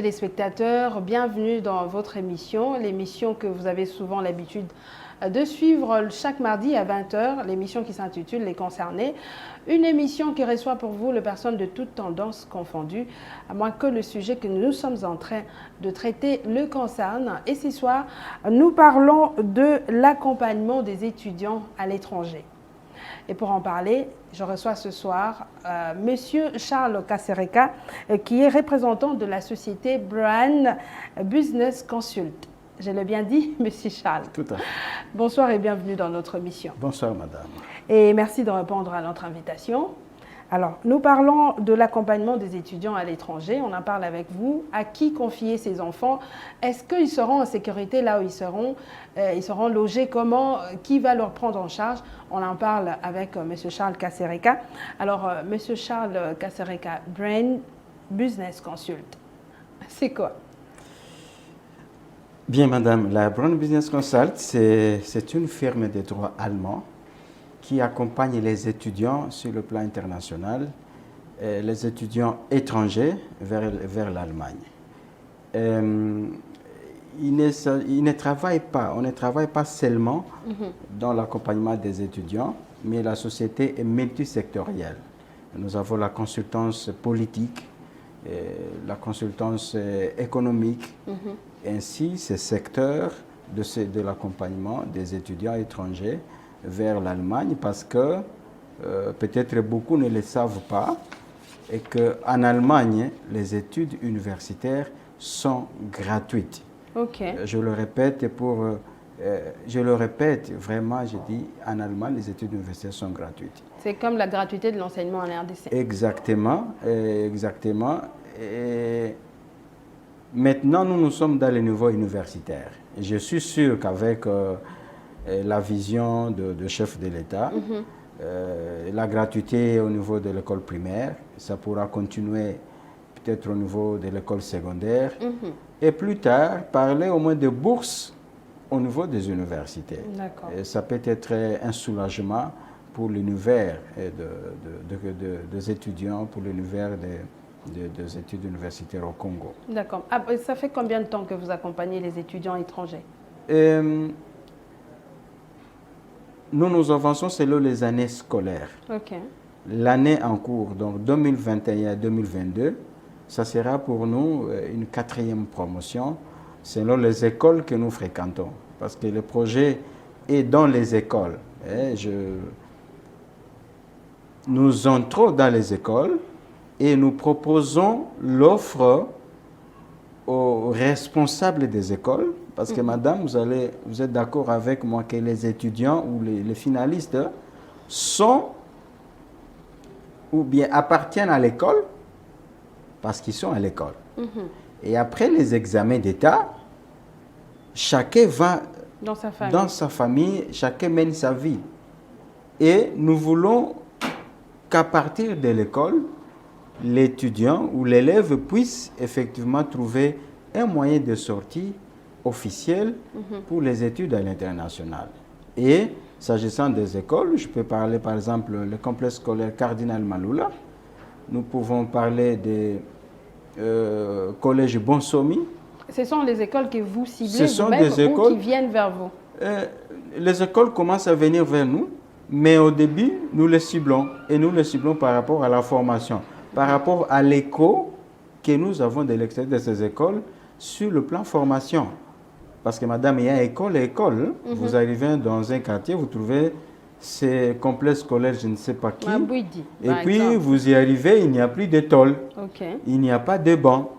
téléspectateurs, bienvenue dans votre émission, l'émission que vous avez souvent l'habitude de suivre chaque mardi à 20 h, l'émission qui s'intitule Les Concernés, une émission qui reçoit pour vous les personnes de toutes tendances confondues, à moins que le sujet que nous sommes en train de traiter le concerne. Et ce soir, nous parlons de l'accompagnement des étudiants à l'étranger. Et pour en parler, je reçois ce soir Monsieur Charles Kasereka, qui est représentant de la société Brand Business Consult. Je l'ai bien dit, Monsieur Charles? Tout à fait. Bonsoir et bienvenue dans notre mission. Bonsoir, madame. Et merci de répondre à notre invitation. Alors, nous parlons de l'accompagnement des étudiants à l'étranger. On en parle avec vous. À qui confier ces enfants? Est-ce qu'ils seront en sécurité là où ils seront? Ils seront logés comment? Qui va leur prendre en charge? On en parle avec M. Charles Kasereka. Alors, M. Charles Kasereka, Brand Business Consult, c'est quoi? Bien, madame, la Brand Business Consult, c'est une firme de droit allemand qui accompagne les étudiants sur le plan international, les étudiants étrangers vers l'Allemagne. On ne travaille pas seulement dans l'accompagnement des étudiants, mais la société est multisectorielle. Nous avons la consultance politique, la consultance économique, ainsi ces secteurs de l'accompagnement des étudiants étrangers vers l'Allemagne, parce que peut-être beaucoup ne le savent pas, et qu'en Allemagne, les études universitaires sont gratuites. Okay. Je le répète vraiment, je dis, en Allemagne, les études universitaires sont gratuites. C'est comme la gratuité de l'enseignement en RDC. Exactement, exactement. Et maintenant, nous sommes dans le niveau universitaire. Je suis sûr qu'avec la vision de chef de l'État, la gratuité au niveau de l'école primaire, ça pourra continuer peut-être au niveau de l'école secondaire, et plus tard, parler au moins de bourses au niveau des universités. Et ça peut être un soulagement pour l'univers des étudiants, pour l'univers des études universitaires au Congo. D'accord. Ah, ça fait combien de temps que vous accompagnez les étudiants étrangers? Nous avançons selon les années scolaires. Okay. L'année en cours, donc 2021-2022, ça sera pour nous une 4e promotion selon les écoles que nous fréquentons. Parce que le projet est dans les écoles. Nous entrons dans les écoles et nous proposons l'offre aux responsables des écoles. Parce que, madame, vous êtes d'accord avec moi que les étudiants ou les finalistes sont ou bien appartiennent à l'école parce qu'ils sont à l'école. Et après les examens d'État, chacun va dans sa famille, chacun mène sa vie. Et nous voulons qu'à partir de l'école, l'étudiant ou l'élève puisse effectivement trouver un moyen de sortie officiel pour les études à l'international. Et s'agissant des écoles, je peux parler par exemple le complexe scolaire Cardinal Maloula. Nous pouvons parler des collèges Bonsomi. Ce sont les écoles que vous ciblez, ce sont des écoles qui viennent vers vous? Les écoles commencent à venir vers nous, mais au début, nous les ciblons. Et nous les ciblons par rapport à la formation, par rapport à l'écho que nous avons de l'extérieur de ces écoles sur le plan formation. Parce que, madame, il y a école et école. Vous arrivez dans un quartier, vous trouvez ces complexes scolaires, je ne sais pas qui. Et puis, vous y arrivez, il n'y a plus d'école. Il n'y a pas de banc.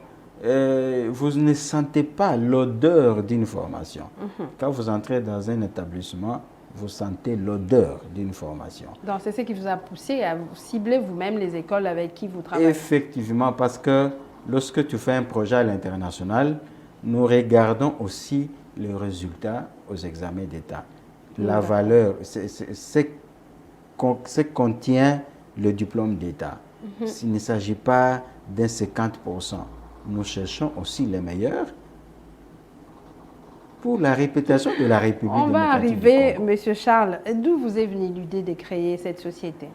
Vous ne sentez pas l'odeur d'une formation. Quand vous entrez dans un établissement, vous sentez l'odeur d'une formation. Donc, c'est ce qui vous a poussé à cibler vous-même les écoles avec qui vous travaillez? Effectivement, parce que lorsque tu fais un projet à l'international, nous regardons aussi les résultats aux examens d'État. La valeur, c'est contient le diplôme d'État. Il ne s'agit pas d'un 50%. Nous cherchons aussi les meilleurs pour la réputation de la République démocratique du Congo. On va arriver, M. Charles. D'où vous est venue l'idée de créer cette société?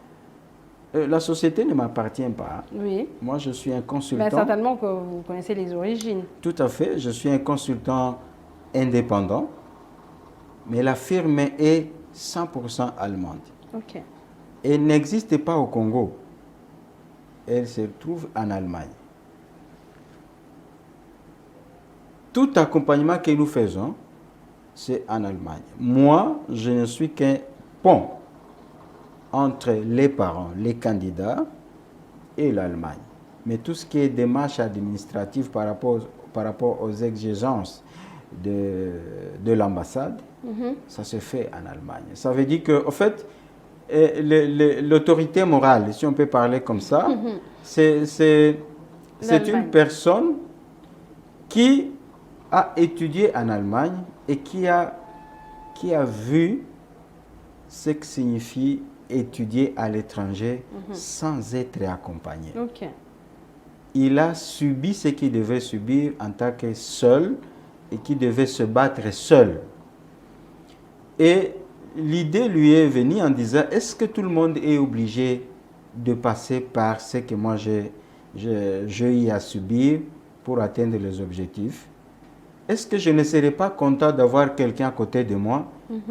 La société ne m'appartient pas. Oui. Moi, je suis un consultant. Mais certainement que vous connaissez les origines. Tout à fait. Je suis un consultant indépendant, mais la firme est 100% allemande. Ok. Elle n'existe pas au Congo. Elle se trouve en Allemagne. Tout accompagnement que nous faisons, c'est en Allemagne. Moi, je ne suis qu'un pont entre les parents, les candidats et l'Allemagne. Mais tout ce qui est démarche administrative par rapport aux exigences de l'ambassade, ça se fait en Allemagne. Ça veut dire qu'en fait, l'autorité morale, si on peut parler comme ça, c'est une personne qui a étudié en Allemagne et qui a vu ce que signifie étudier à l'étranger sans être accompagné. Ok. Il a subi ce qu'il devait subir en tant que seul et qui devait se battre seul. Et l'idée lui est venue en disant, est-ce que tout le monde est obligé de passer par ce que moi j'ai eu à subir pour atteindre les objectifs? Est-ce que je ne serais pas content d'avoir quelqu'un à côté de moi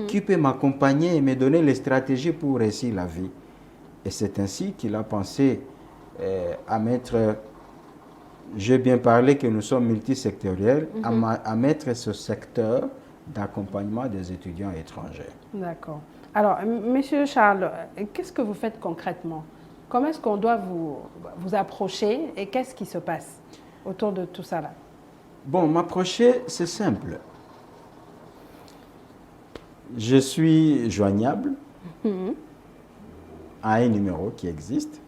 qui peut m'accompagner et me donner les stratégies pour réussir la vie? Et c'est ainsi qu'il a pensé à mettre, j'ai bien parlé que nous sommes multisectoriels, à mettre ce secteur d'accompagnement des étudiants étrangers. D'accord. Alors, Monsieur Charles, qu'est-ce que vous faites concrètement? Comment est-ce qu'on doit vous approcher et qu'est-ce qui se passe autour de tout ça là? Bon, m'approcher, c'est simple. Je suis joignable à un numéro qui existe.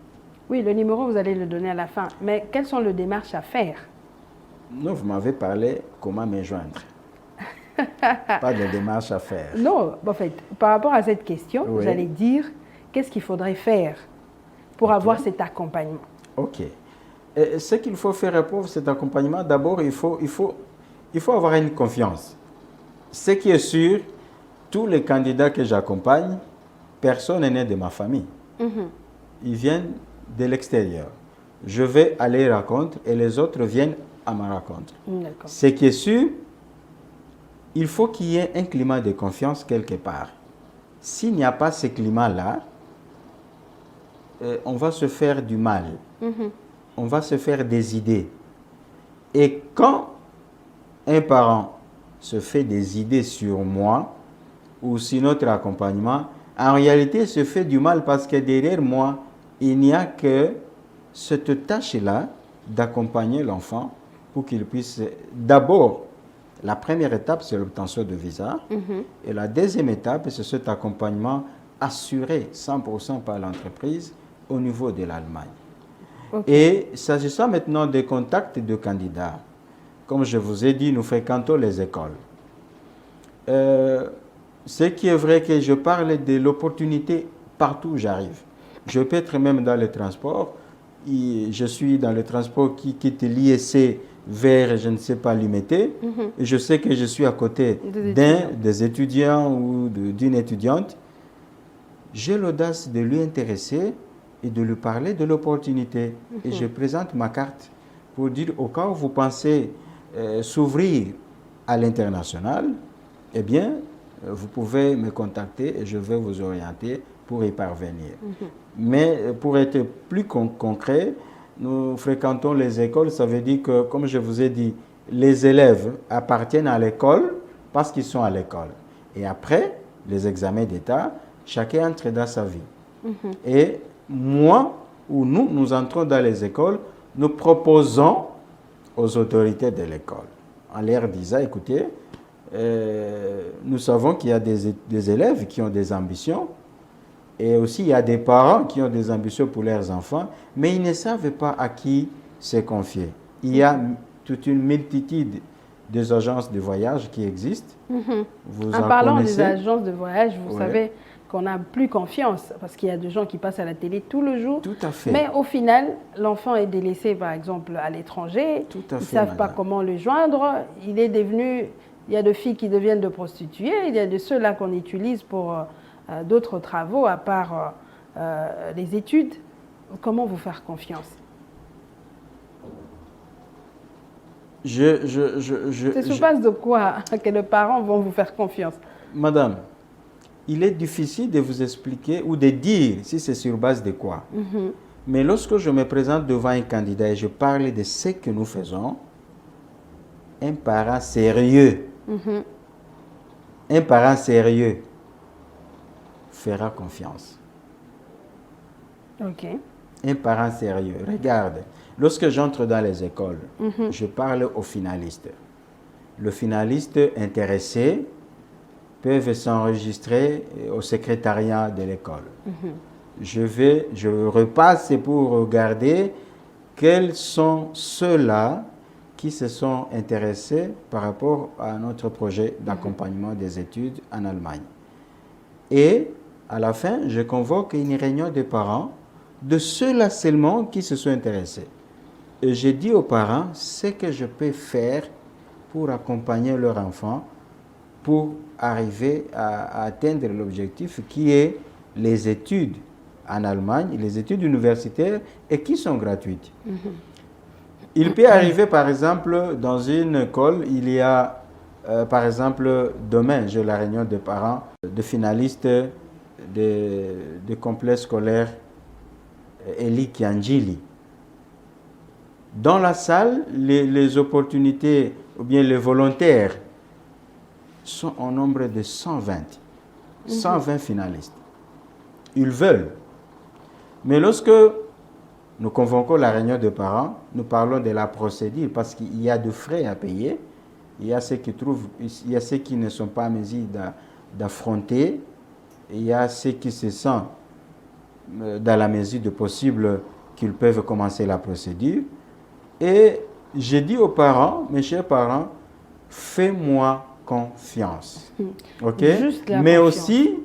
Oui, le numéro, vous allez le donner à la fin. Mais quelles sont les démarches à faire? Non, vous m'avez parlé comment me joindre. Pas de démarche à faire. Non, en fait, par rapport à cette question, Oui. vous allez dire qu'est-ce qu'il faudrait faire pour avoir cet accompagnement. Ok. Et ce qu'il faut faire pour cet accompagnement, d'abord, il faut avoir une confiance. Ce qui est sûr, tous les candidats que j'accompagne, personne n'est de ma famille. Ils viennent de l'extérieur. Je vais à leur rencontre et les autres viennent à ma rencontre. D'accord. Ce qui est sûr, il faut qu'il y ait un climat de confiance quelque part. S'il n'y a pas ce climat-là, on va se faire du mal. On va se faire des idées. Et quand un parent se fait des idées sur moi ou sur notre accompagnement, en réalité, il se fait du mal parce que derrière moi, il n'y a que cette tâche-là d'accompagner l'enfant pour qu'il puisse d'abord. La première étape, c'est l'obtention de visa. Et la deuxième étape, c'est cet accompagnement assuré 100% par l'entreprise au niveau de l'Allemagne. Okay. Et s'agissant maintenant des contacts de candidats, comme je vous ai dit, nous fréquentons les écoles. Ce qui est vrai que je parle de l'opportunité partout où j'arrive. Je peux être même dans les transports. Je suis dans le transport qui quitte l'ISC vers, je ne sais pas, l'IMT. Et je sais que je suis à côté des étudiants ou d'une étudiante. J'ai l'audace de lui intéresser et de lui parler de l'opportunité. Et je présente ma carte pour dire, au cas où vous pensez s'ouvrir à l'international, eh bien, vous pouvez me contacter et je vais vous orienter pour y parvenir. Mais pour être plus concret, nous fréquentons les écoles, ça veut dire que, comme je vous ai dit, les élèves appartiennent à l'école parce qu'ils sont à l'école. Et après les examens d'État, chacun entre dans sa vie. Et moi, ou nous entrons dans les écoles, nous proposons aux autorités de l'école, en leur disant, écoutez, nous savons qu'il y a des élèves qui ont des ambitions, et aussi il y a des parents qui ont des ambitions pour leurs enfants, mais ils ne savent pas à qui se confier. Il y a toute une multitude des agences de voyage qui existent. En parlant des agences de voyage, vous savez qu'on n'a plus confiance parce qu'il y a des gens qui passent à la télé tout le jour. Tout à fait. Mais au final, l'enfant est délaissé, par exemple, à l'étranger. Tout à fait. Ils ne savent pas comment le joindre. Il est devenu... Il y a des filles qui deviennent de prostituées. Il y a de ceux-là qu'on utilise pour d'autres travaux à part les études. comment vous faire confiance? C'est sur base de quoi que les parents vont vous faire confiance? Madame, il est difficile de vous expliquer ou de dire si c'est sur base de quoi. Mais lorsque je me présente devant un candidat et je parle de ce que nous faisons, un parent sérieux, un parent sérieux fera confiance. Ok. Un parent sérieux. Regarde, lorsque j'entre dans les écoles, je parle aux finalistes. Le finaliste intéressé peut s'enregistrer au secrétariat de l'école. Je repasse pour regarder quels sont ceux-là qui se sont intéressés par rapport à notre projet d'accompagnement des études en Allemagne. Et à la fin, je convoque une réunion des parents de ceux-là seulement qui se sont intéressés. Et je dis aux parents ce que je peux faire pour accompagner leur enfant pour arriver à atteindre l'objectif qui est les études en Allemagne, les études universitaires et qui sont gratuites. Il peut arriver par exemple dans une école, il y a par exemple demain, j'ai la réunion des parents de finalistes de complexe scolaire Eli Kianjili. Dans la salle, les opportunités ou bien les volontaires sont au nombre de 120 finalistes. Ils veulent. Mais lorsque nous convoquons la réunion des parents, nous parlons de la procédure parce qu'il y a des frais à payer. Il y a ceux qui ne sont pas en mesure d'affronter. Il y a ceux qui se sentent dans la mesure du possible qu'ils peuvent commencer la procédure. Et je dis aux parents, mes chers parents, fais-moi confiance. Ok? Mais confiance. Aussi,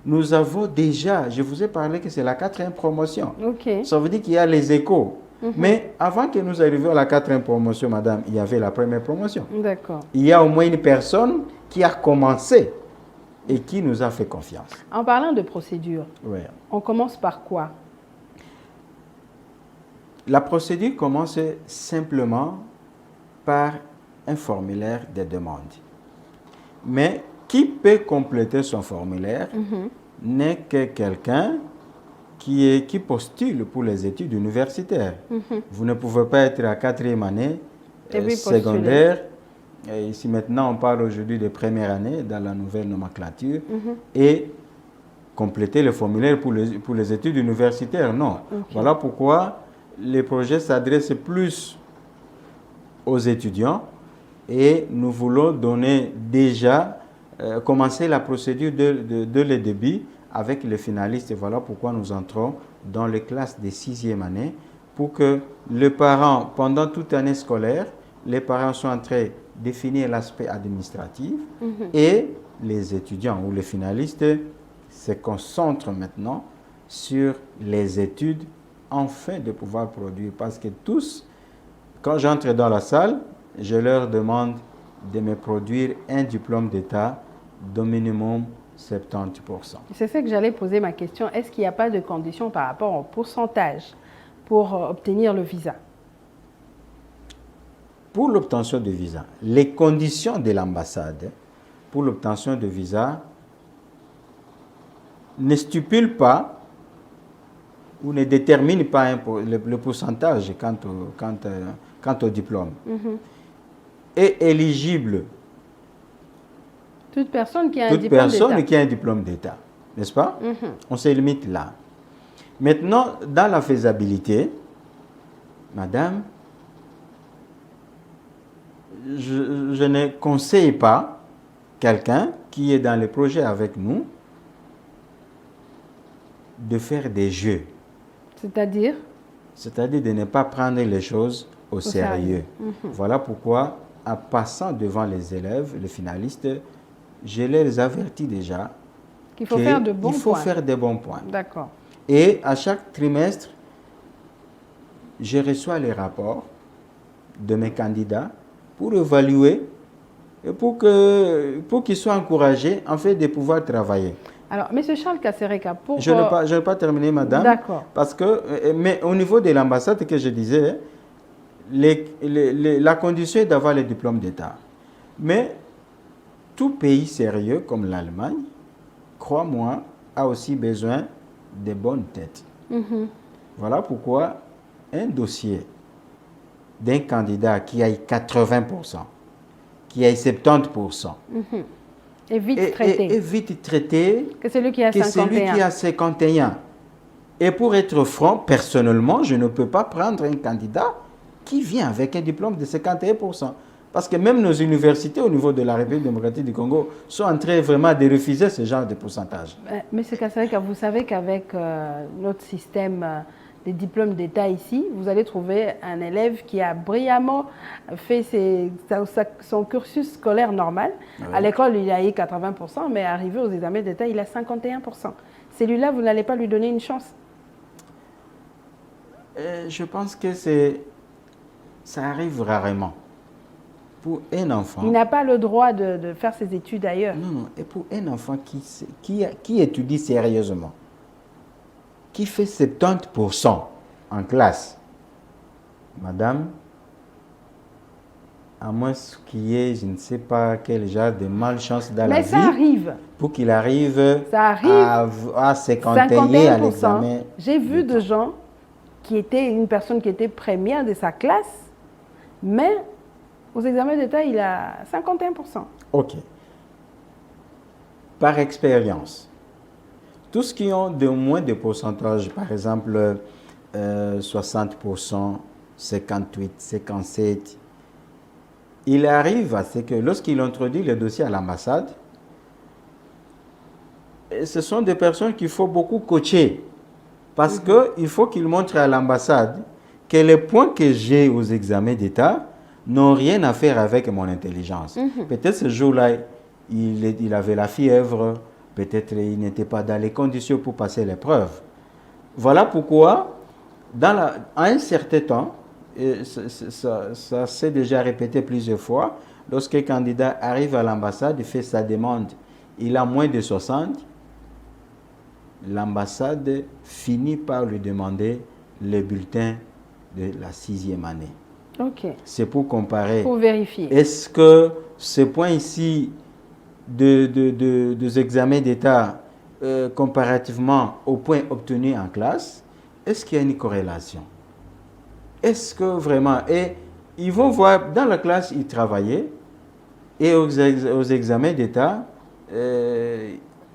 nous avons déjà, je vous ai parlé que c'est la 4e promotion. Okay. Ça veut dire qu'il y a les échos. Mais avant que nous arrivions à la 4e promotion, madame, il y avait la première promotion. D'accord. Il y a au moins une personne qui a commencé et qui nous a fait confiance. En parlant de procédure, oui. On commence par quoi? La procédure commence simplement par un formulaire de demande. Mais qui peut compléter son formulaire n'est que quelqu'un qui postule pour les études universitaires. Vous ne pouvez pas être à 4e année secondaire. Et ici maintenant, on parle aujourd'hui de première année dans la nouvelle nomenclature et compléter le formulaire pour les études universitaires. Non. Voilà pourquoi les projets s'adressent plus aux étudiants et nous voulons donner déjà, commencer la procédure de le début avec les finalistes. Et voilà pourquoi nous entrons dans les classes de 6e année pour que les parents, pendant toute année scolaire, les parents sont en train de définir l'aspect administratif et les étudiants ou les finalistes se concentrent maintenant sur les études afin de pouvoir produire. Parce que tous, quand j'entre dans la salle, je leur demande de me produire un diplôme d'État d'au minimum 70%. C'est ça que j'allais poser ma question. Est-ce qu'il n'y a pas de conditions par rapport au pourcentage pour obtenir le visa? Pour l'obtention de visa, les conditions de l'ambassade pour l'obtention de visa ne stipulent pas ou ne déterminent pas le pourcentage quant au diplôme. Est éligible toute personne qui a un diplôme d'État, n'est-ce pas? On se limite là. Maintenant, dans la faisabilité, madame, je ne conseille pas quelqu'un qui est dans le projet avec nous de faire des jeux. C'est-à-dire? C'est-à-dire de ne pas prendre les choses au sérieux. Voilà pourquoi, en passant devant les élèves, les finalistes, je les avertis déjà qu'il faut faire de bons points. Il faut faire de bons points. D'accord. Et à chaque trimestre, je reçois les rapports de mes candidats pour évaluer et pour qu'ils soient encouragés en fait de pouvoir travailler. Alors, M. Charles Kasereka, pour... Je n'ai pas terminé, madame. D'accord. Parce que, mais au niveau de l'ambassade que je disais, la condition est d'avoir les diplômes d'État. Mais tout pays sérieux comme l'Allemagne, crois-moi, a aussi besoin de bonnes têtes. Voilà pourquoi un dossier d'un candidat qui a 80%, qui a 70%, est vite traité. Est vite traité que celui qui a que 51. celui qui a 51. Et pour être franc, personnellement, je ne peux pas prendre un candidat qui vient avec un diplôme de 51%. Parce que même nos universités au niveau de la République démocratique du Congo sont en train vraiment de refuser ce genre de pourcentage. Monsieur Kasereka, vous savez qu'avec notre système des diplômes d'État ici, vous allez trouver un élève qui a brillamment fait son cursus scolaire normal. Oui. À l'école, il a eu 80%, mais arrivé aux examens d'État, il a 51%. Celui-là, vous n'allez pas lui donner une chance? Je pense que ça arrive rarement. Pour un enfant... Il n'a pas le droit de faire ses études ailleurs. Non, non. Et pour un enfant qui étudie sérieusement, qui fait 70% en classe, madame, à moins qu'il y ait, je ne sais pas quel genre de malchance dans la vie. Mais ça arrive. Pour qu'il arrive, à 51 à l'examen. J'ai vu de gens une personne qui était première de sa classe, mais aux examens d'État, il a 51%. OK. Par expérience, tous ceux qui ont de moins de pourcentage, par exemple 60%, 58%, 57%, il arrive à ce que lorsqu'il introduit le dossier à l'ambassade, ce sont des personnes qu'il faut beaucoup coacher. Parce qu'il faut qu'ils montrent à l'ambassade que les points que j'ai aux examens d'État n'ont rien à faire avec mon intelligence. Peut-être ce jour-là, il avait la fièvre, peut-être il n'était pas dans les conditions pour passer l'épreuve. Voilà pourquoi, à un certain temps, et ça s'est déjà répété plusieurs fois, lorsqu'un candidat arrive à l'ambassade, il fait sa demande, il a moins de 60, l'ambassade finit par lui demander le bulletin de la 6e année. Okay. C'est pour comparer. Pour vérifier. Est-ce que ce point ici des examens d'État comparativement aux points obtenus en classe, est-ce qu'il y a une corrélation? Est-ce que vraiment... Et ils vont voir, dans la classe, ils travaillaient, et aux examens d'État,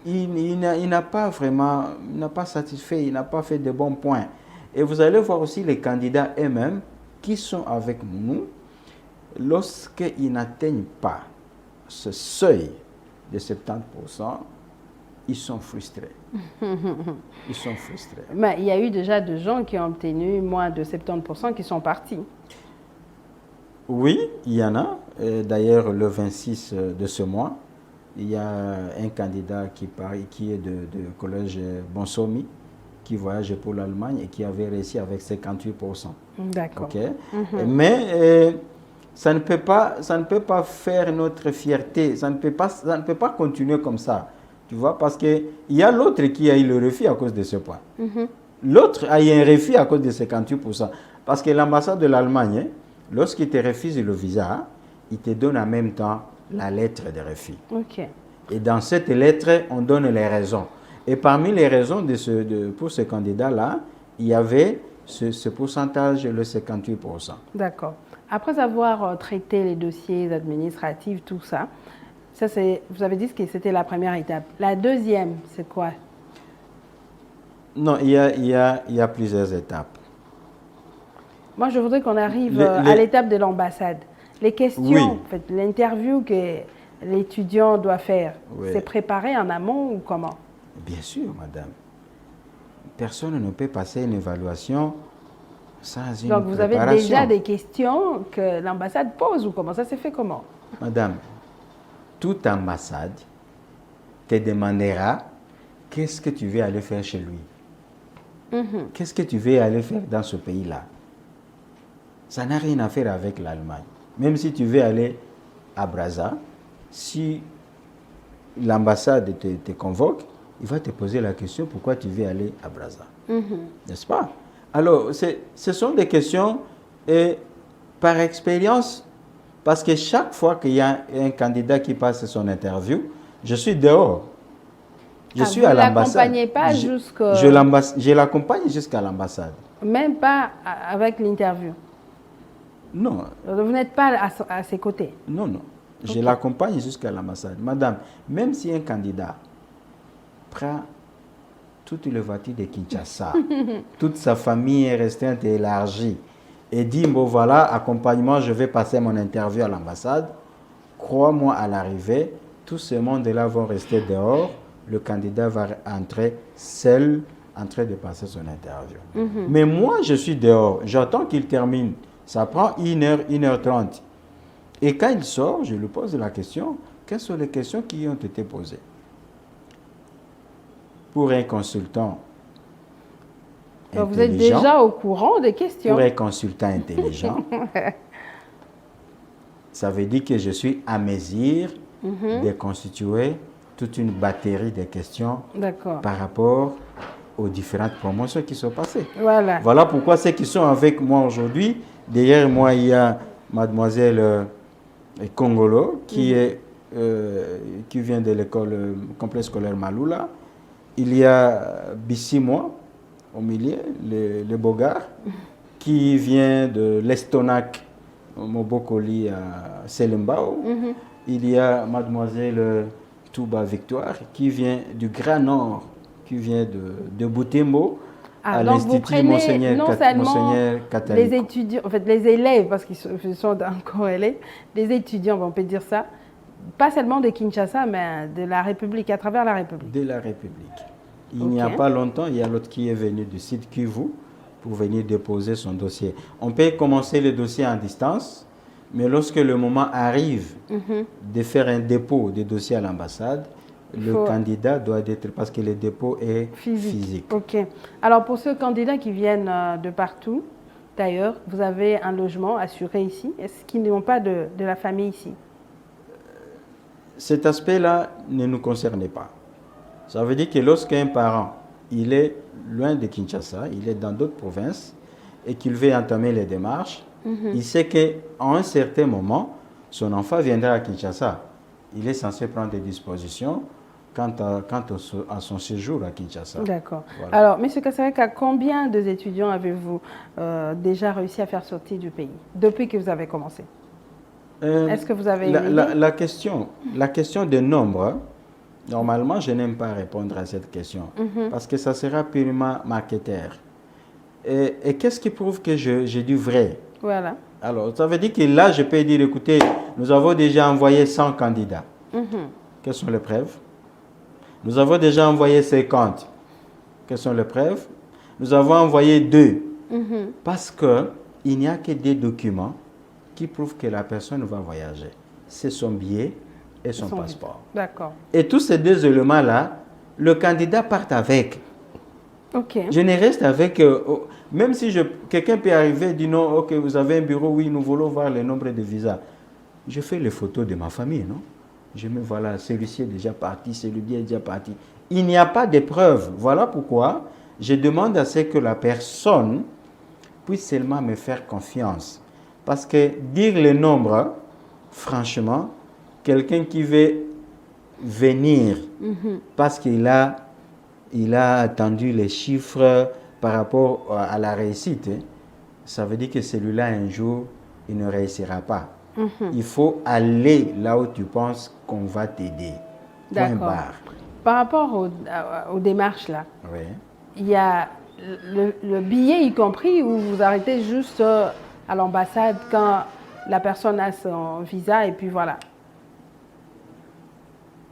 il n'a pas vraiment, il n'a pas satisfait, il n'a pas fait de bons points. Et vous allez voir aussi les candidats eux-mêmes qui sont avec nous, lorsqu'ils n'atteignent pas ce seuil de 70%, ils sont frustrés. Ils sont frustrés. Mais il y a eu déjà des gens qui ont obtenu moins de 70% qui sont partis. Oui, il y en a. D'ailleurs, le 26 de ce mois, il y a un candidat qui est de collège Bonsomi, qui voyageait pour l'Allemagne et qui avait réussi avec 58%. D'accord. Okay? Mais ça ne peut pas faire notre fierté. Ça ne peut pas continuer comme ça. Tu vois, parce qu'il y a l'autre qui a eu le refus à cause de ce point. L'autre a eu un refus à cause de 58%. Parce que l'ambassade de l'Allemagne, lorsqu'il te refuse le visa, il te donne en même temps la lettre de refus. Okay. Et dans cette lettre, on donne les raisons. Et parmi les raisons pour ce candidat-là, il y avait ce pourcentage, le 58%. D'accord. Après avoir traité les dossiers administratifs, tout ça, vous avez dit que c'était la première étape. La deuxième, c'est quoi? Non, il y a plusieurs étapes. Moi, je voudrais qu'on arrive à l'étape de l'ambassade. Les questions, oui. En fait, l'interview que l'étudiant doit faire, oui. C'est préparé en amont ou comment? Bien sûr, madame. Personne ne peut passer une évaluation sans une préparation. Donc, vous avez déjà des questions que l'ambassade pose ou comment? Ça s'est fait comment? Madame, toute ambassade te demandera qu'est-ce que tu veux aller faire chez lui. Qu'est-ce que tu veux aller faire dans ce pays-là? Ça n'a rien à faire avec l'Allemagne. Même si tu veux aller à Brazza, si l'ambassade te convoque, il va te poser la question pourquoi tu veux aller à Brazza. N'est-ce pas? Alors, ce sont des questions et par expérience, parce que chaque fois qu'il y a un candidat qui passe son interview, je suis dehors. Je suis à l'ambassade. Vous ne l'accompagnez pas jusqu'à... Je l'accompagne jusqu'à l'ambassade. Même pas avec l'interview? Non. Vous n'êtes pas à ses côtés? Non, non. Je l'accompagne jusqu'à l'ambassade. Madame, même si un candidat prend toute les voitures de Kinshasa, toute sa famille est restreinte et élargie, et dit, bon voilà, accompagnement, je vais passer mon interview à l'ambassade, crois-moi, à l'arrivée, tout ce monde-là vont rester dehors, le candidat va entrer seul, en train de passer son interview. Mais moi, je suis dehors, j'attends qu'il termine. Ça prend 1h, 1h30. Et quand il sort, je lui pose la question, quelles sont les questions qui ont été posées? Pour un consultant intelligent, vous êtes déjà au courant des questions. Pour un consultant intelligent, ça veut dire que je suis à mesure de constituer toute une batterie de questions par rapport aux différentes promotions qui sont passées. Voilà pourquoi ceux qui sont avec moi aujourd'hui, derrière moi, il y a mademoiselle Kongolo qui vient de l'école complexe scolaire Maloula. Il y a Bissimois au milieu, le Bogar, qui vient de l'Estonac Mobokoli à Selembao. Il y a mademoiselle Touba Victoire qui vient du Grand Nord, qui vient de Boutembo. À l'Institut Monseigneur Catholique. Les étudiants, en fait, les élèves, parce qu'ils sont encore élèves, les étudiants, on peut dire ça, pas seulement de Kinshasa, mais de la République, à travers la République. De la République. Il n'y a pas longtemps, il y a l'autre qui est venu du site Kivu pour venir déposer son dossier. On peut commencer le dossier en distance, mais lorsque le moment arrive de faire un dépôt de dossier à l'ambassade, le candidat doit être, parce que le dépôt est physique. Ok. Alors pour ceux candidats qui viennent de partout, d'ailleurs, vous avez un logement assuré ici. Est-ce qu'ils n'ont pas de la famille ici? Cet aspect-là ne nous concerne pas. Ça veut dire que lorsqu'un parent, il est loin de Kinshasa, il est dans d'autres provinces, et qu'il veut entamer les démarches, il sait qu'à un certain moment, son enfant viendra à Kinshasa. Il est censé prendre des dispositions quant à son séjour à Kinshasa. D'accord. Voilà. Alors, M. Kasereka, combien d'étudiants avez-vous déjà réussi à faire sortir du pays depuis que vous avez commencé? Est-ce que vous avez la question de nombre, normalement, je n'aime pas répondre à cette question parce que ça sera purement marketeur. Et qu'est-ce qui prouve que j'ai du vrai? Voilà. Alors, ça veut dire que là, je peux dire, écoutez, nous avons déjà envoyé 100 candidats. Quelles sont les preuves? Nous avons déjà envoyé 50. Quelles sont les preuves? Nous avons envoyé 2. Parce qu'il n'y a que des documents qui prouvent que la personne va voyager. C'est son billet et son passeport. D'accord. Et tous ces 2 éléments-là, le candidat part avec. Ok. Je ne reste avec... même si quelqu'un peut arriver et dire non, ok, vous avez un bureau, oui, nous voulons voir le nombre de visas. Je fais les photos de ma famille, non? Je me voilà, celui-ci est déjà parti, celui-ci est déjà parti. Il n'y a pas de preuves. Voilà pourquoi je demande à ce que la personne puisse seulement me faire confiance. Parce que dire le nombre, franchement, quelqu'un qui veut venir parce qu'il a attendu les chiffres par rapport à la réussite, ça veut dire que celui-là, un jour, il ne réussira pas. Il faut aller là où tu penses qu'on va t'aider. D'accord. Par rapport aux démarches là, il y a le billet y compris ou vous arrêtez juste à l'ambassade quand la personne a son visa et puis voilà?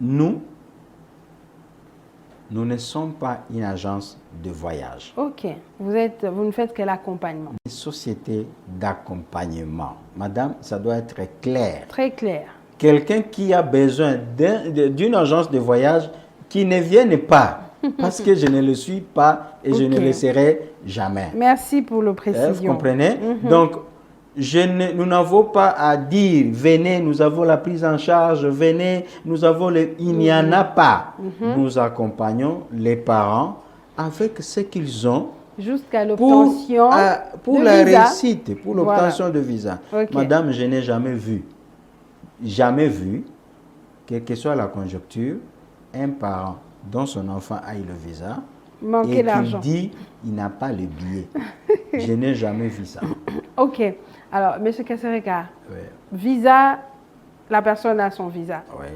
Nous ne sommes pas une agence de voyage. Ok. Vous ne faites que l'accompagnement. Une société d'accompagnement. Madame, ça doit être clair. Très clair. Quelqu'un qui a besoin d'une agence de voyage qui ne vienne pas. Parce que je ne le suis pas et je ne le serai jamais. Merci pour le précision. Vous comprenez? Donc, nous n'avons pas à dire, venez, nous avons la prise en charge, venez, nous avons les... Il n'y en a pas. Nous accompagnons les parents avec ce qu'ils ont jusqu'à l'obtention pour de la visa. réussite, pour l'obtention de visa. Ok. Madame, je n'ai jamais vu, quelle que soit la conjoncture, un parent dont son enfant aille le visa Manquer et d'argent. qu'il dit il n'a pas le billet. Je n'ai jamais vu ça. Ok. Alors, M. Kasereka, Oui. visa, la personne a son visa. Oui.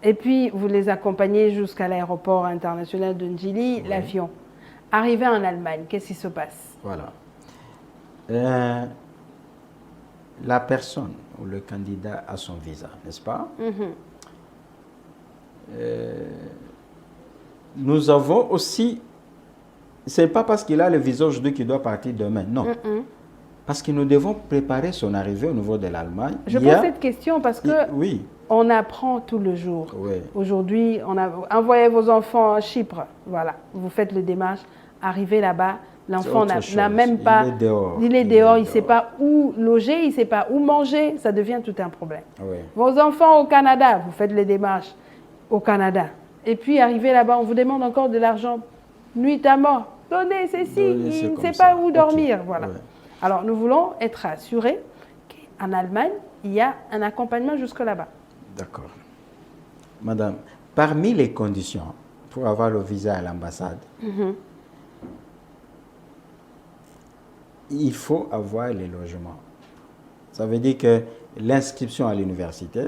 Et puis, vous les accompagnez jusqu'à l'aéroport international de Njili, Oui. l'avion. Arrivé en Allemagne, qu'est-ce qui se passe? Voilà. La personne ou le candidat a son visa, n'est-ce pas? Nous avons aussi, ce n'est pas parce qu'il a le visa aujourd'hui qu'il doit partir demain, non. Parce que nous devons préparer son arrivée au niveau de l'Allemagne. Je pose cette question parce que oui. on apprend tout le jour. Oui. Aujourd'hui, envoyez vos enfants à Chypre. Voilà, vous faites le démarche, arrivez là-bas, l'enfant n'a même pas... Il est dehors, il ne sait pas où loger, il ne sait pas où manger, ça devient tout un problème. Oui. Vos enfants au Canada, vous faites les démarches au Canada. Et puis, arrivé là-bas, on vous demande encore de l'argent nuitamment. Donnez ceci, il ne sait pas où dormir. Voilà. Ouais. Alors, nous voulons être assurés qu'en Allemagne, il y a un accompagnement jusque là-bas. D'accord. Madame, parmi les conditions pour avoir le visa à l'ambassade, il faut avoir les logements. Ça veut dire que l'inscription à l'université,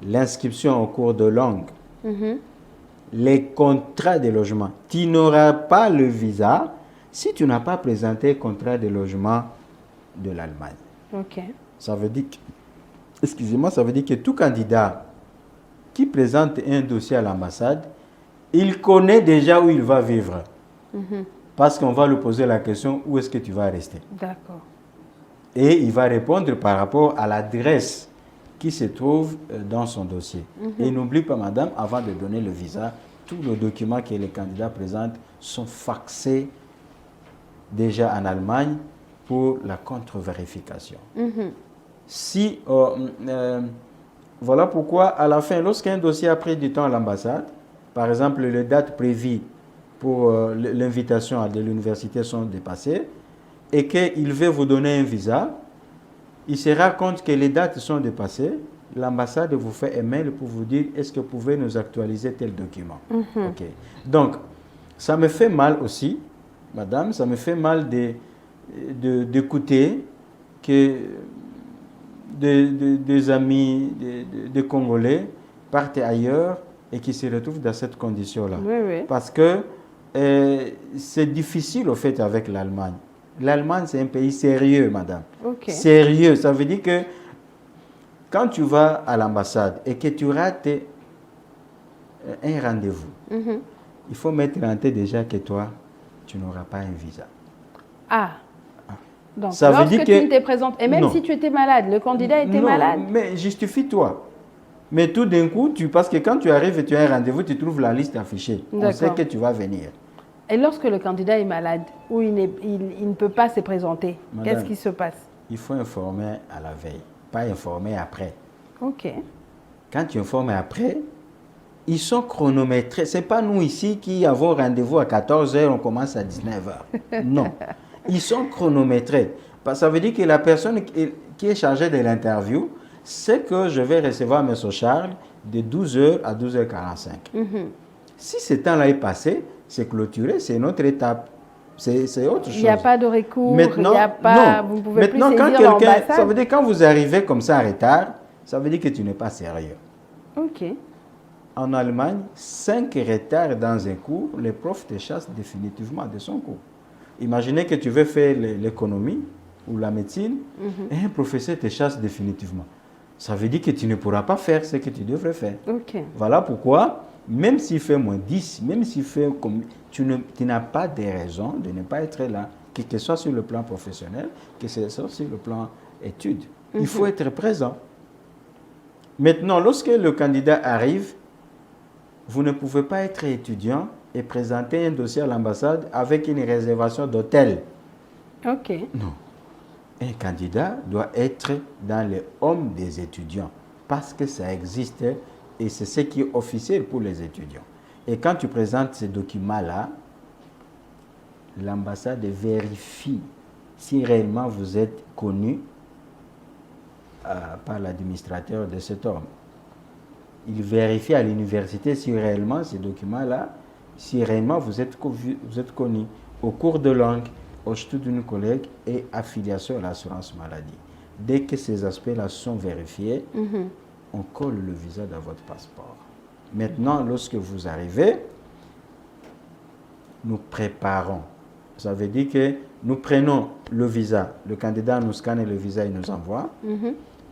l'inscription au cours de langue, les contrats de logement. Tu n'auras pas le visa si tu n'as pas présenté le contrat de logement de l'Allemagne. Ok. Ça veut dire que, excusez-moi, ça veut dire que tout candidat qui présente un dossier à l'ambassade, il connaît déjà où il va vivre. Parce qu'on va lui poser la question, où est-ce que tu vas rester? D'accord. Et il va répondre par rapport à l'adresse qui se trouve dans son dossier. Et n'oublie pas, madame, avant de donner le visa, tous les documents que les candidats présentent sont faxés déjà en Allemagne pour la contre-vérification. Si, voilà pourquoi, à la fin, lorsqu'un dossier a pris du temps à l'ambassade, par exemple, les dates prévues pour l'invitation de l'université sont dépassées, et qu'il veut vous donner un visa, il se rend compte que les dates sont dépassées, l'ambassade vous fait un mail pour vous dire est-ce que vous pouvez nous actualiser tel document. Ok. Donc, ça me fait mal aussi, madame, ça me fait mal d'écouter que des amis des Congolais partent ailleurs et qui se retrouvent dans cette condition-là. Oui, oui. Parce que c'est difficile au fait avec l'Allemagne. L'Allemagne, c'est un pays sérieux, madame. Ok. Sérieux, ça veut dire que quand tu vas à l'ambassade et que tu rates un rendez-vous, il faut mettre en tête déjà que toi, tu n'auras pas un visa. Ah. Donc, ça veut lorsque dire tu que... ne t'es présente, et même Non. si tu étais malade, le candidat était Non, malade. mais justifie-toi. Mais tout d'un coup, parce que quand tu arrives et tu as un rendez-vous, tu trouves la liste affichée. On sait que tu vas venir. Et lorsque le candidat est malade ou il ne peut pas se présenter, qu'est-ce qui se passe? Il faut informer à la veille, pas informer après. Ok. Quand tu informes après, ils sont chronométrés. Ce n'est pas nous ici qui avons rendez-vous à 14h, on commence à 19h. Non. Ils sont chronométrés. Ça veut dire que la personne qui est chargée de l'interview sait que je vais recevoir M. Charles de 12h à 12h45. Si ce temps-là est passé, c'est clôturé, c'est une autre étape. C'est autre chose. Il n'y a pas de recours, maintenant, il n'y a pas, non. vous ne pouvez Maintenant, plus quand saisir l'ambassade. ça veut dire quand vous arrivez comme ça en retard, ça veut dire que tu n'es pas sérieux. Ok. En Allemagne, 5 retards dans un cours, les profs te chassent définitivement de son cours. Imaginez que tu veux faire l'économie ou la médecine et un professeur te chasse définitivement. Ça veut dire que tu ne pourras pas faire ce que tu devrais faire. Ok. Voilà pourquoi, même s'il fait moins 10, même s'il fait comme... Tu n'as pas de raison de ne pas être là, que ce soit sur le plan professionnel, que ce soit sur le plan études. Il faut être présent. Maintenant, lorsque le candidat arrive, vous ne pouvez pas être étudiant et présenter un dossier à l'ambassade avec une réservation d'hôtel. Ok. Non. un candidat doit être dans les hommes des étudiants parce que ça existe et c'est ce qui est officiel pour les étudiants. Et quand tu présentes ces documents-là, l'ambassade vérifie si réellement vous êtes connu par l'administrateur de cet homme. Il vérifie à l'université si réellement ces documents-là, si réellement vous êtes connu au cours de langue, au statut d'une collègue et affiliation à l'assurance maladie. Dès que ces aspects-là sont vérifiés, on colle le visa dans votre passeport. Maintenant, lorsque vous arrivez, nous préparons. Ça veut dire que nous prenons le visa, le candidat nous scanne le visa et nous envoie,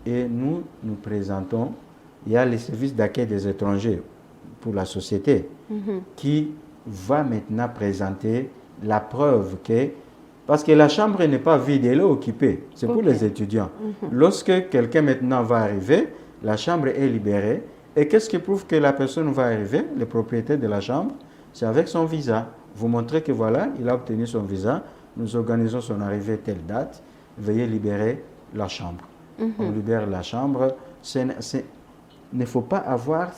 et nous nous présentons. Il y a les services d'accueil des étrangers pour la société qui va maintenant présenter la preuve que, parce que la chambre n'est pas vide, elle est occupée, c'est pour les étudiants. Lorsque quelqu'un maintenant va arriver, la chambre est libérée, et qu'est-ce qui prouve que la personne va arriver, le propriétaire de la chambre, c'est avec son visa. Vous montrez que voilà, il a obtenu son visa, nous organisons son arrivée telle date, veuillez libérer la chambre. On libère la chambre. Il ne faut pas avoir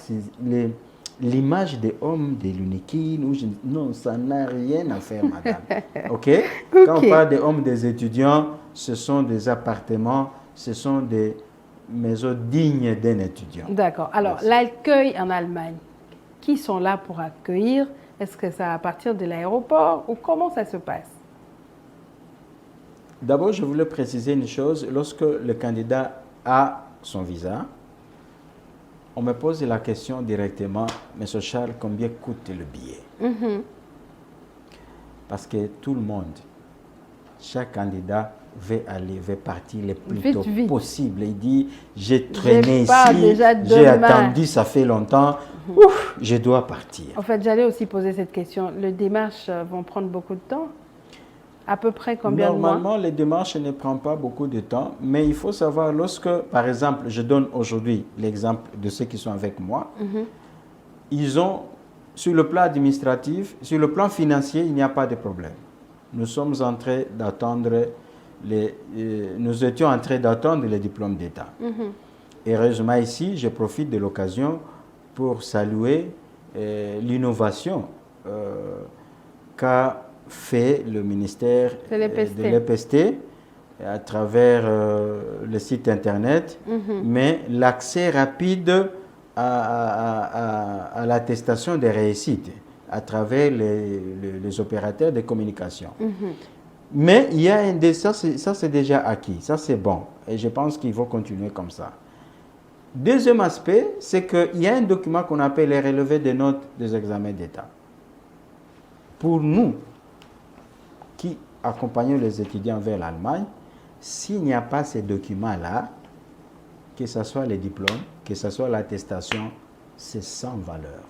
l'image des hommes de l'UNIKIN. Non, ça n'a rien à faire, madame. OK? Quand on parle des hommes des étudiants, ce sont des appartements, ce sont des maisons dignes d'un étudiant. D'accord. Alors, l'accueil en Allemagne, qui sont là pour accueillir? Est-ce que c'est à partir de l'aéroport ou comment ça se passe? D'abord, je voulais préciser une chose. Lorsque le candidat a son visa, on me pose la question directement, M. Charles, combien coûte le billet? Parce que tout le monde, chaque candidat veut partir le plus tôt possible. Il dit, j'ai traîné ici, j'ai attendu, ça fait longtemps, ouf, je dois partir. En fait, j'allais aussi poser cette question. Les démarches vont prendre beaucoup de temps? À peu près combien de mois? Normalement, les démarches ne prennent pas beaucoup de temps, mais il faut savoir, lorsque, par exemple, je donne aujourd'hui l'exemple de ceux qui sont avec moi, ils ont, sur le plan administratif, sur le plan financier, il n'y a pas de problème. Nous sommes en train d'attendre, nous étions en train d'attendre les diplômes d'État. Heureusement ici, je profite de l'occasion pour saluer l'innovation qu'a fait le ministère de l'EPST à travers le site internet, mais l'accès rapide à l'attestation des réussites à travers les opérateurs de communication. Mais il y a ça c'est déjà acquis, ça c'est bon, et je pense qu'il faut continuer comme ça. Deuxième aspect, c'est qu'il y a un document qu'on appelle les relevés des notes des examens d'État. Pour nous, qui accompagnons les étudiants vers l'Allemagne, s'il n'y a pas ces documents-là, que ce soit les diplômes, que ce soit l'attestation, c'est sans valeur.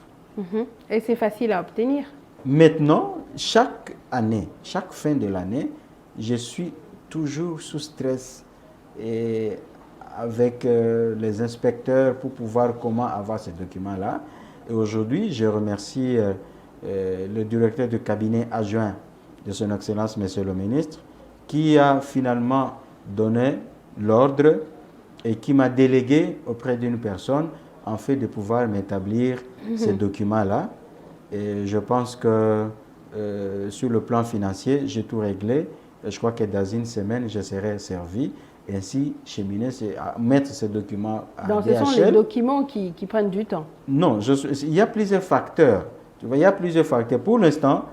Et c'est facile à obtenir? Maintenant, chaque année, chaque fin de l'année, je suis toujours sous stress et avec les inspecteurs pour pouvoir comment avoir ces documents-là. Et aujourd'hui, je remercie le directeur du cabinet adjoint de son Excellence, Monsieur le Ministre, qui a finalement donné l'ordre et qui m'a délégué auprès d'une personne en fait de pouvoir m'établir ces documents-là. Et je pense que sur le plan financier, j'ai tout réglé. Et je crois que dans une semaine, je serai servi. Et ainsi, cheminer, c'est mettre ces documents à DHL. Donc, ce sont les documents qui prennent du temps? Non, il y a plusieurs facteurs. Tu vois, il y a plusieurs facteurs. Pour l'instant,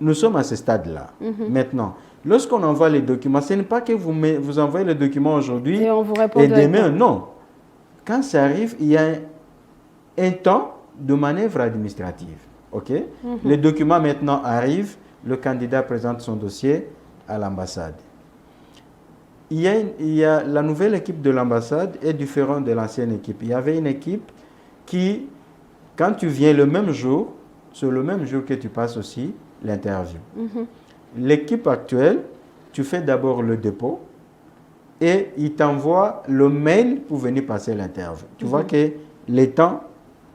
nous sommes à ce stade-là. Maintenant, lorsqu'on envoie les documents, ce n'est pas que vous envoyez les documents aujourd'hui et demain, non. Quand ça arrive, il y a un temps de manœuvre administrative. Okay? Les documents maintenant arrivent, le candidat présente son dossier à l'ambassade. Il y a la nouvelle équipe de l'ambassade est différente de l'ancienne équipe. Il y avait une équipe qui, quand tu viens le même jour, c'est le même jour que tu passes aussi l'interview. L'équipe actuelle, tu fais d'abord le dépôt et il t'envoie le mail pour venir passer l'interview. Tu vois que les temps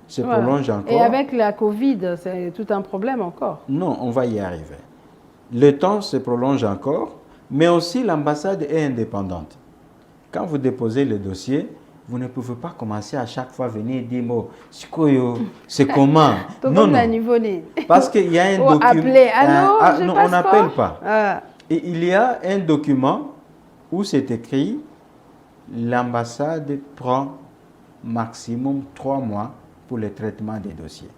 se prolongent encore. Et avec la Covid, c'est tout un problème encore? Non, on va y arriver. Le temps se prolonge encore Mais aussi, l'ambassade est indépendante. Quand vous déposez le dossier, vous ne pouvez pas commencer à chaque fois venir dire c'est comment. Non, non. Parce qu'il y a un document. Appeler. Allô, non, on n'appelle pas. Et il y a un document où c'est écrit l'ambassade prend maximum 3 mois pour le traitement des dossiers.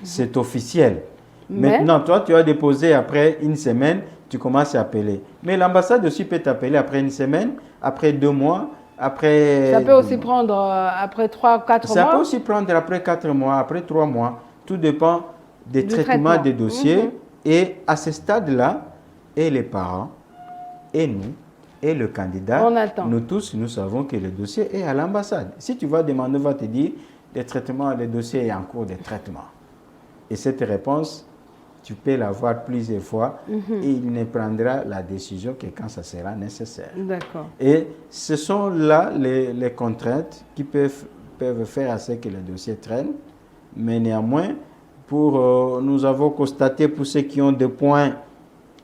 C'est officiel. Maintenant, toi, tu as déposé après une semaine, tu commences à appeler. Mais l'ambassade aussi peut t'appeler après une semaine, après 2 mois, après... Ça peut aussi prendre après 3 ou 4 mois. Ça peut aussi prendre après 4 mois, après 3 mois. Tout dépend des traitements des dossiers. Et à ce stade-là, et les parents, et nous, et le candidat, nous tous, nous savons que le dossier est à l'ambassade. Si tu vas demander, on va te dire, le dossier est en cours de traitement. Et cette réponse, tu peux l'avoir plusieurs fois et il ne prendra la décision que quand ça sera nécessaire. D'accord. Et ce sont là les contraintes qui peuvent faire à ce que le dossier traîne. Mais néanmoins, nous avons constaté pour ceux qui ont des points,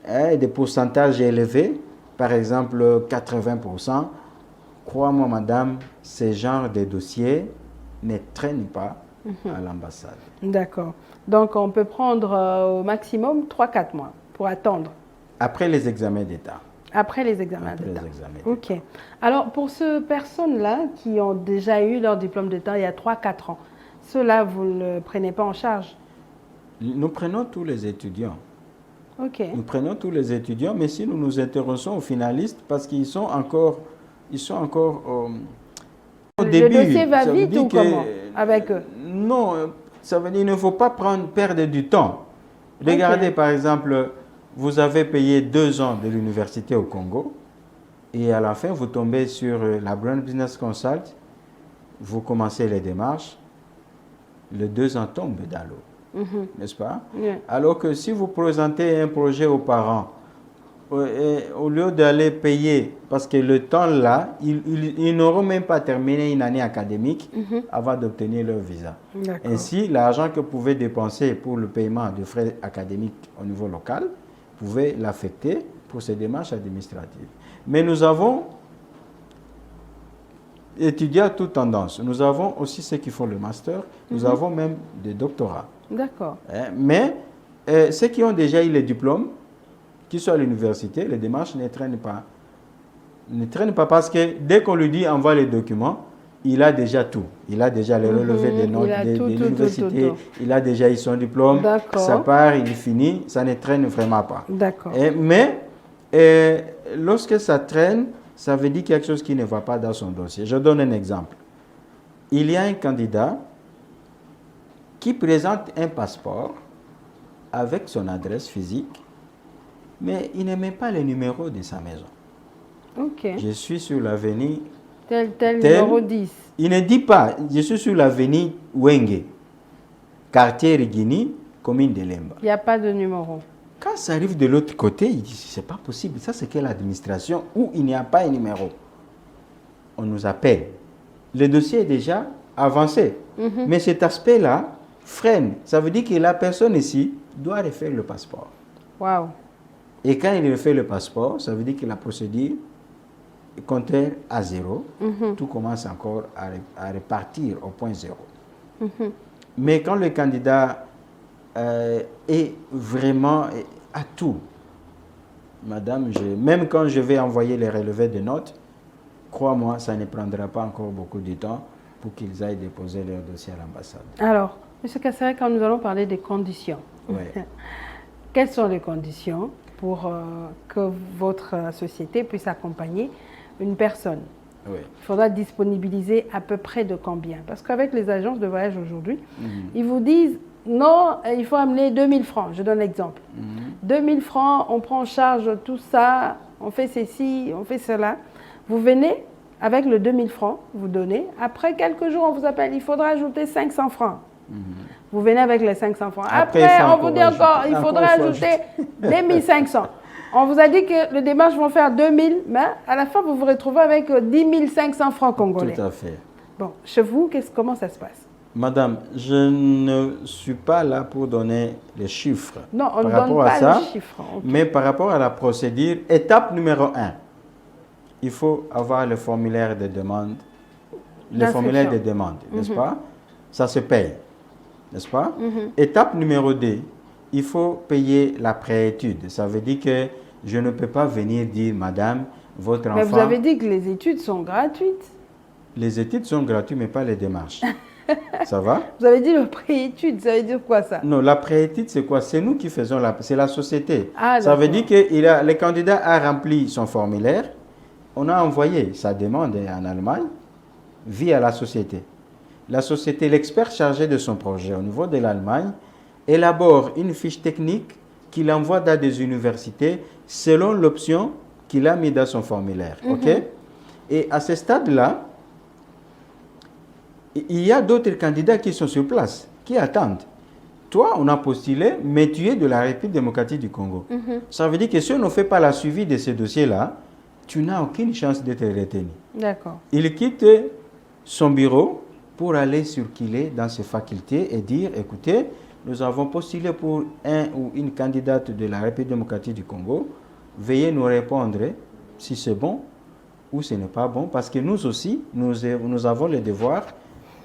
des pourcentages élevés, par exemple 80%, crois-moi madame, ce genre de dossiers ne traînent pas à l'ambassade. D'accord. Donc, on peut prendre au maximum 3-4 mois pour attendre. Après les examens d'État. Après les examens d'État. Ok. Alors, pour ces personnes-là qui ont déjà eu leur diplôme d'État il y a 3-4 ans, ceux-là, vous ne le prenez pas en charge? Nous prenons tous les étudiants. Ok. Nous prenons tous les étudiants, mais si nous nous intéressons aux finalistes, parce qu'ils sont encore au début. Le dossier va vite ou comment avec eux? Non, ça veut dire qu'il ne faut pas perdre du temps. Regardez par exemple, vous avez payé 2 ans de l'université au Congo et à la fin vous tombez sur la Brown Business Consult, vous commencez les démarches, les 2 ans tombent dans l'eau, n'est-ce pas? Alors que si vous présentez un projet aux parents, au lieu d'aller payer, parce que le temps là, ils n'auront même pas terminé une année académique avant d'obtenir leur visa. Ainsi, l'argent que vous pouvez dépenser pour le paiement de frais académiques au niveau local, vous pouvez l'affecter pour ces démarches administratives. Mais nous avons étudié à toute tendance. Nous avons aussi ceux qui font le master, nous avons même des doctorats. D'accord. Mais ceux qui ont déjà eu les diplômes, qui sont à l'université, les démarches ne traînent pas. Ne traînent pas parce que dès qu'on lui dit envoie les documents, il a déjà tout. Il a déjà le relevé des notes de l'université, il a déjà eu son diplôme, ça part, il finit, ça ne traîne vraiment pas. D'accord. Mais lorsque ça traîne, ça veut dire quelque chose qui ne va pas dans son dossier. Je donne un exemple. Il y a un candidat qui présente un passeport avec son adresse physique, mais il ne met pas le numéro de sa maison. Ok. Je suis sur l'avenue... Tel numéro 10. Il ne dit pas, je suis sur l'avenue Wenge, quartier Rigini, commune de Lemba. Il n'y a pas de numéro. Quand ça arrive de l'autre côté, il dit, c'est pas possible. Ça, c'est quelle administration où il n'y a pas un numéro? On nous appelle. Le dossier est déjà avancé. Mais cet aspect-là freine. Ça veut dire que la personne ici doit refaire le passeport. Waouh. Et quand il refait le passeport, ça veut dire que la procédure est comptée à 0. Tout commence encore à repartir au point 0. Mais quand le candidat est vraiment à tout, madame, même quand je vais envoyer les relevés de notes, crois-moi, ça ne prendra pas encore beaucoup de temps pour qu'ils aillent déposer leur dossier à l'ambassade. Alors, M. Kassere, quand nous allons parler des conditions, quelles sont les conditions pour que votre société puisse accompagner une personne? Il faudra disponibiliser à peu près de combien? Parce qu'avec les agences de voyage aujourd'hui, ils vous disent non, il faut amener 2000 francs. Je donne l'exemple. 2000 francs, on prend en charge tout ça, on fait ceci, on fait cela. Vous venez avec le 2000 francs, vous donnez. Après quelques jours, on vous appelle, il faudra ajouter 500 francs. Vous venez avec les 500 francs. Après on vous dit encore, il faudra ajouter les 1500. On vous a dit que les démarches vont faire 2000, mais à la fin, vous vous retrouvez avec 10 500 francs congolais. Tout à fait. Bon, chez vous, comment ça se passe? Madame, je ne suis pas là pour donner les chiffres Non, on ne par donne rapport à pas ça, le chiffre. Ok. mais par rapport à la procédure, étape numéro 1, il faut avoir le formulaire de demande, n'est-ce pas? Ça se paye, n'est-ce pas? Étape numéro 2, il faut payer la préétude. Ça veut dire que je ne peux pas venir dire, madame, votre enfant... Mais vous avez dit que les études sont gratuites. Les études sont gratuites, mais pas les démarches. Ça va? Vous avez dit le pré-étude, ça veut dire quoi ça? Non, la préétude, c'est quoi? C'est nous qui faisons c'est la société. Ah, ça veut d'accord. dire que le candidat a rempli son formulaire, on a envoyé sa demande en Allemagne via la société. La société, l'expert chargé de son projet au niveau de l'Allemagne, élabore une fiche technique qu'il envoie dans des universités selon l'option qu'il a mis dans son formulaire. OK? Et à ce stade-là, il y a d'autres candidats qui sont sur place, qui attendent. Toi, on a postulé, mais tu es de la République démocratique du Congo. Ça veut dire que si on ne fait pas la suivi de ces dossiers-là, tu n'as aucune chance d'être retenu. D'accord. Il quitte son bureau pour aller circuler dans ses facultés et dire, écoutez, nous avons postulé pour un ou une candidate de la République démocratique du Congo. Veuillez nous répondre si c'est bon ou ce n'est pas bon, parce que nous aussi, nous avons le devoir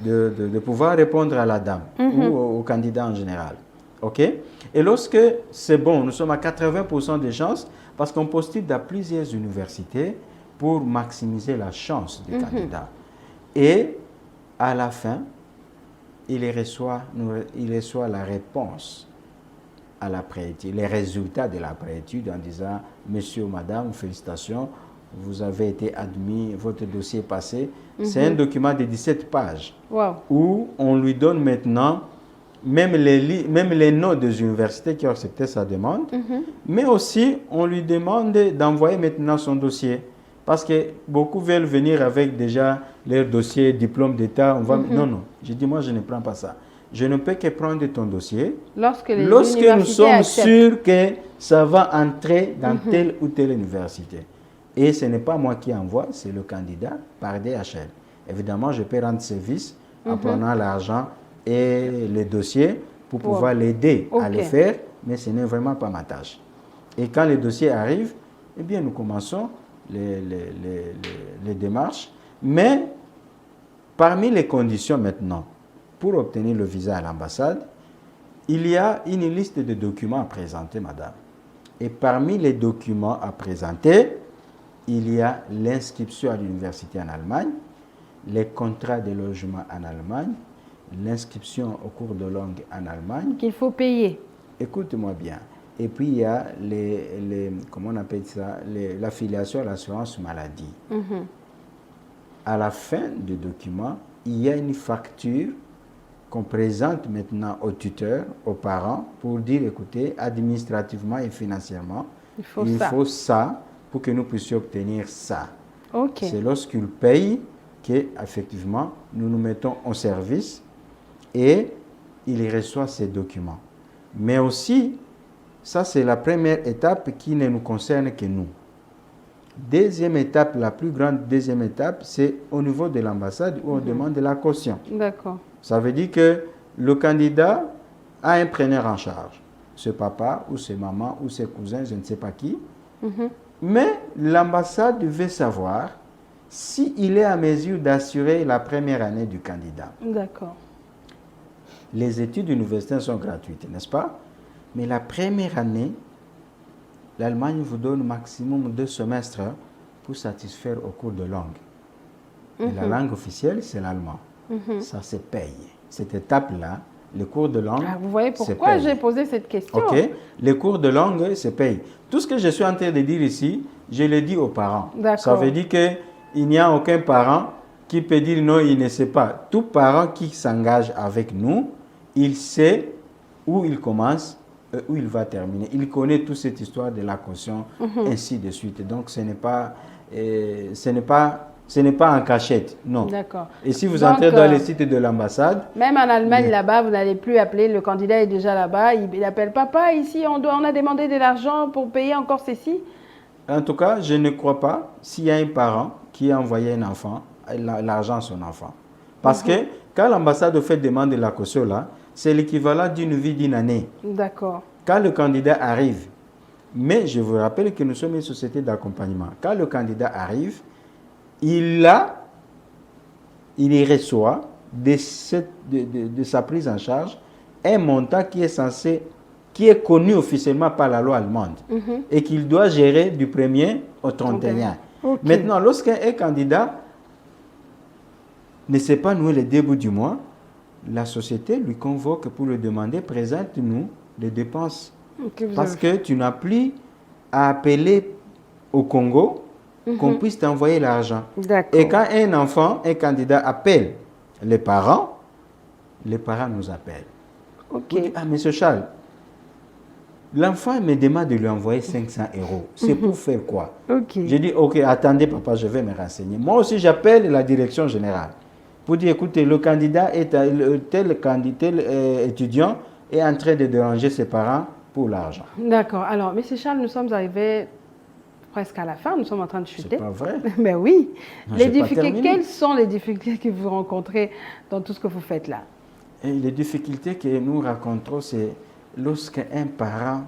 de pouvoir répondre à la dame ou au candidat en général. OK? Et lorsque c'est bon, nous sommes à 80% de chances parce qu'on postule dans plusieurs universités pour maximiser la chance du candidat. Et à la fin, il reçoit la réponse à la préétude, les résultats de la préétude en disant « Monsieur ou Madame, félicitations, vous avez été admis, votre dossier est passé. C'est un document de 17 pages où on lui donne maintenant même les noms des universités qui ont accepté sa demande, mais aussi on lui demande d'envoyer maintenant son dossier. Parce que beaucoup veulent venir avec déjà leur dossier, diplôme d'État. Non, non. Je dis, moi, je ne prends pas ça. Je ne peux que prendre ton dossier lorsque nous sommes sûrs que ça va entrer dans telle ou telle université. Et ce n'est pas moi qui envoie, c'est le candidat par DHL. Évidemment, je peux rendre service en prenant l'argent et les dossiers pour pouvoir l'aider à le faire, mais ce n'est vraiment pas ma tâche. Et quand les dossiers arrivent, eh bien, nous commençons les démarches. Mais parmi les conditions maintenant, pour obtenir le visa à l'ambassade, il y a une liste de documents à présenter, madame. Et parmi les documents à présenter, il y a l'inscription à l'université en Allemagne, les contrats de logement en Allemagne, l'inscription au cours de langue en Allemagne. Qu'il faut payer. Écoute-moi bien. Et puis il y a comment on appelle ça, l'affiliation à l'assurance maladie. À la fin du document, il y a une facture qu'on présente maintenant aux tuteurs, aux parents, pour dire, écoutez, administrativement et financièrement, il faut ça pour que nous puissions obtenir ça. C'est lorsqu'ils payent qu'effectivement, nous nous mettons en service et ils reçoivent ces documents. Mais aussi, ça c'est la première étape qui ne nous concerne que nous. Deuxième étape, la plus grande deuxième étape, c'est au niveau de l'ambassade où on demande de la caution. D'accord. Ça veut dire que le candidat a un preneur en charge. Ce papa ou ce maman ou ses cousins, je ne sais pas qui. Mais l'ambassade veut savoir s'il est à mesure d'assurer la première année du candidat. D'accord. Les études universitaires sont gratuites, n'est-ce pas? Mais la première année, l'Allemagne vous donne maximum 2 semestres pour satisfaire au cours de langue. Et la langue officielle, c'est l'allemand. Ça se paye. Cette étape-là, les cours de langue, vous voyez pourquoi j'ai posé cette question. OK. Les cours de langue se payent. Tout ce que je suis en train de dire ici, je le dis aux parents. Ça veut dire qu'il n'y a aucun parent qui peut dire non, il ne sait pas. Tout parent qui s'engage avec nous, il sait où il commence et où il va terminer. Il connaît toute cette histoire de la caution, ainsi de suite. Donc, ce n'est pas en cachette, non. D'accord. Et si vous entrez dans le site de l'ambassade... Même en Allemagne, là-bas, vous n'allez plus appeler, le candidat est déjà là-bas, il appelle « Papa, ici, on a demandé de l'argent pour payer encore ceci ». En tout cas, je ne crois pas s'il y a un parent qui a envoyé un enfant, l'argent à son enfant. Parce que Quand l'ambassade fait demande de la caution, là, c'est l'équivalent d'une vie d'une année. D'accord. Quand le candidat arrive, mais je vous rappelle que nous sommes une société d'accompagnement. Quand le candidat arrive, il y reçoit de sa prise en charge un montant qui est connu officiellement par la loi allemande et qu'il doit gérer du 1er au 31. Okay. Maintenant, lorsqu'un candidat ne sait pas nouer les débuts du mois, la société lui convoque pour lui demander, présente-nous les dépenses. Parce que tu n'as plus à appeler au Congo qu'on puisse t'envoyer l'argent. Et quand un candidat appelle les parents nous appellent. Okay. Ah, monsieur Charles, l'enfant me demande de lui envoyer 500 €. C'est pour faire quoi? J'ai dit, ok, attendez papa, je vais me renseigner. Moi aussi, j'appelle la direction générale pour dire, écoutez, le candidat tel étudiant est en train de déranger ses parents pour l'argent. D'accord. Alors, monsieur Charles, nous sommes arrivés presque à la fin, nous sommes en train de chuter. C'est pas vrai. Mais oui. Non, Quelles sont les difficultés que vous rencontrez dans tout ce que vous faites là? Et les difficultés que nous rencontrons, c'est lorsqu'un parent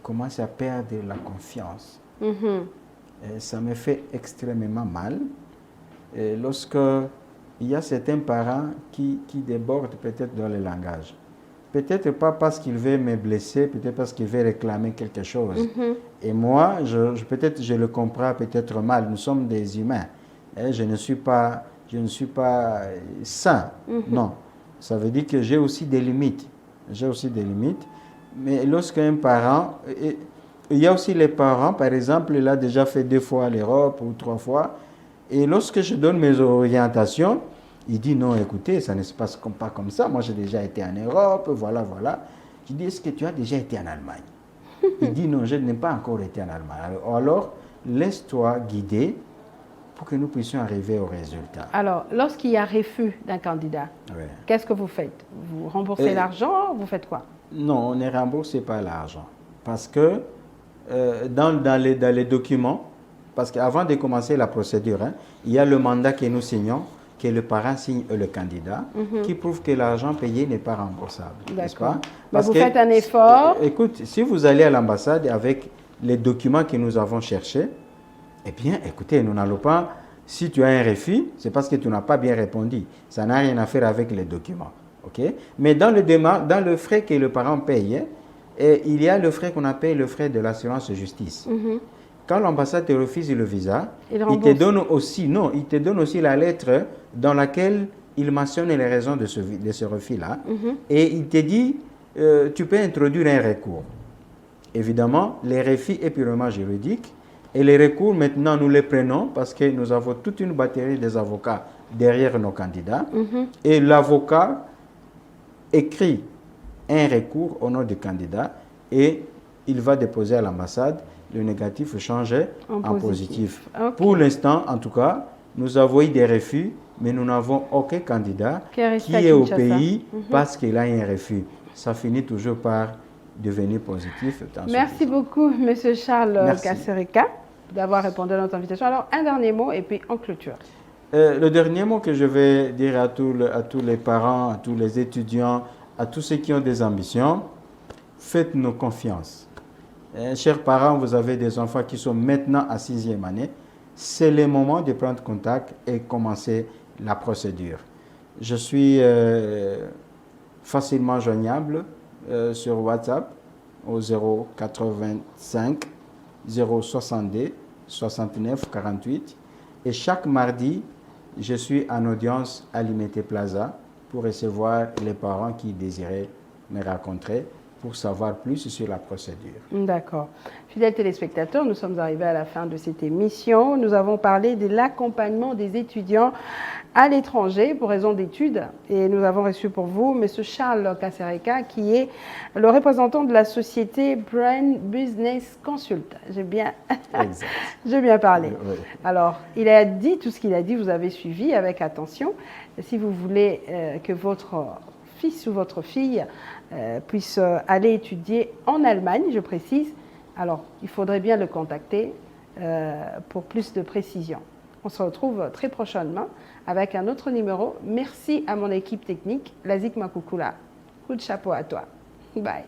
commence à perdre la confiance. Ça me fait extrêmement mal. Lorsque il y a certains parents qui débordent peut-être dans le langage. Peut-être pas parce qu'il veut me blesser, peut-être parce qu'il veut réclamer quelque chose. Et moi, peut-être je le comprends peut-être mal. Nous sommes des humains. Je ne suis pas saint. Non. Ça veut dire que j'ai aussi des limites. Mais lorsqu'un parent... Il y a aussi les parents, par exemple, il a déjà fait 2 fois l'Europe ou 3 fois. Et lorsque je donne mes orientations, il dit non, écoutez, ça ne se passe pas comme ça. Moi, j'ai déjà été en Europe, voilà. Je dis, est-ce que tu as déjà été en Allemagne? Il dit non, je n'ai pas encore été en Allemagne. Alors, laisse-toi guider pour que nous puissions arriver au résultat. Alors, lorsqu'il y a refus d'un candidat, qu'est-ce que vous faites? Vous remboursez l'argent? Vous faites quoi? Non, on ne rembourse pas l'argent. Parce que dans les documents, parce qu'avant de commencer la procédure, il y a le mandat que nous signons, que le parent signe et le candidat, qui prouve que l'argent payé n'est pas remboursable. N'est-ce pas? Parce que vous faites un effort. Écoute, si vous allez à l'ambassade avec les documents que nous avons cherchés, eh bien, écoutez, nous n'allons pas, si tu as un refus, c'est parce que tu n'as pas bien répondu. Ça n'a rien à faire avec les documents. Okay? Mais dans le frais que le parent paye, il y a le frais qu'on appelle le frais de l'assurance justice. Quand l'ambassade te refuse le visa, il te donne aussi la lettre dans laquelle il mentionne les raisons de ce refus-là. Et il te dit, tu peux introduire un recours. Évidemment, le refus est purement juridique. Et les recours, maintenant, nous les prenons parce que nous avons toute une batterie des avocats derrière nos candidats. Et l'avocat écrit un recours au nom du candidat et il va déposer à l'ambassade. Le négatif change en positif. Okay. Pour l'instant, en tout cas, nous avons eu des refus, mais nous n'avons aucun candidat qui est au pays parce qu'il a un refus. Ça finit toujours par devenir positif. Merci beaucoup, M. Charles Kasereka, d'avoir répondu à notre invitation. Alors, un dernier mot et puis en clôture. Le dernier mot que je vais dire à tous les parents, à tous les étudiants, à tous ceux qui ont des ambitions, faites-nous confiance. Chers parents, vous avez des enfants qui sont maintenant à 6e année. C'est le moment de prendre contact et commencer la procédure. Je suis facilement joignable sur WhatsApp au 085 062 69 48. Et chaque mardi, je suis en audience à l'Imité Plaza pour recevoir les parents qui désiraient me rencontrer pour savoir plus sur la procédure. D'accord. Fidèles téléspectateurs, nous sommes arrivés à la fin de cette émission. Nous avons parlé de l'accompagnement des étudiants à l'étranger pour raison d'études. Et nous avons reçu pour vous M. Charles Kasereka, qui est le représentant de la société Brain Business Consult. J'ai bien parlé. Oui. Alors, il a dit tout ce qu'il a dit, vous avez suivi avec attention. Si vous voulez que votre fils ou votre fille puisse aller étudier en Allemagne, je précise, alors il faudrait bien le contacter pour plus de précision. On se retrouve très prochainement avec un autre numéro. Merci à mon équipe technique, Lazik Makoukoula. Coup de chapeau à toi. Bye.